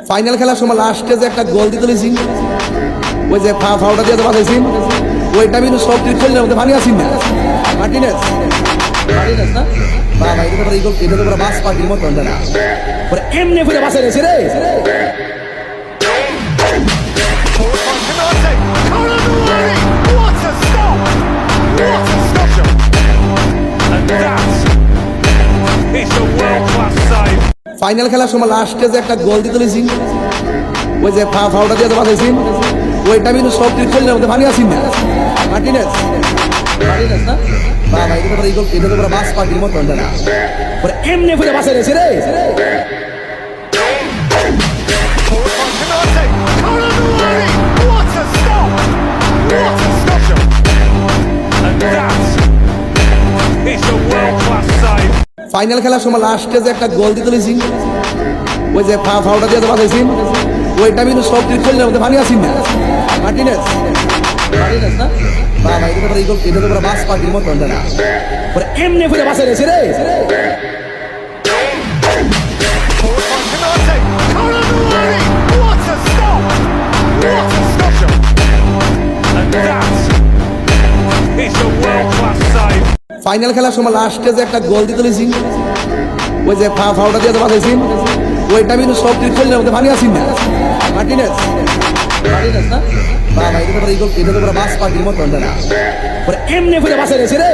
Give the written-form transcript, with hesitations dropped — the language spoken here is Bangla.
ফাইনাল খেলার সময় লাস্টে যে একটা গোল দিতে লিছি, ওই যে ফাউলটা দিয়ে বাঁচাইছি, ওইটা কিন্তু সব দিক খেললে মধ্যে পানি আসিন না। মার্টিনেস না বাবা, এটা তো গোল, এটা তো পুরো বাস পার্টির মতো না, পরে এমনি ফিরে বাঁচাই গেছে রে। ফাইনাল খেলার সময় লাস্টে যে একটা গোল দিতে লিছি, ওই যে ফাউলটা দিয়ে বাঁচাইছি, ওইটা কিন্তু সব দিক খেললে মধ্যে পানি আসিন না। মার্টিনেস না বাবা, এটা তো গোল, এটা তো পুরো বাস পার্টির মতো না, পরে এমনি ফিরে বাঁচাই গেছে রে। ফাইনাল খেলার সময় লাস্টে যে একটা গোল দিতে লিছি, ওই যে ফাউলটা দিয়ে বাঁচাইছি, ওইটা কিন্তু সব দিক খেললে মধ্যে পানি আসিন না। মার্টিনেস না বাবা, এটা তো গোল, এটা তো পুরো বাস পার্টির মতো না, পরে এমনি ফিরে বাঁচাই গেছে রে। ফাইনাল খেলার সময় লাস্টে যে একটা গোল দিতে লিছি, ওই যে ফাউলটা দিয়ে বাঁচাইছি, ওইটা কিন্তু সব দিক খেললে মধ্যে পানি আসিন না। মার্টিনেস না বাবা, এটা তো গোল, এটা তো পুরো বাস পার্টির মতো না, পরে এমনি ফিরে বাঁচাই গেছে রে।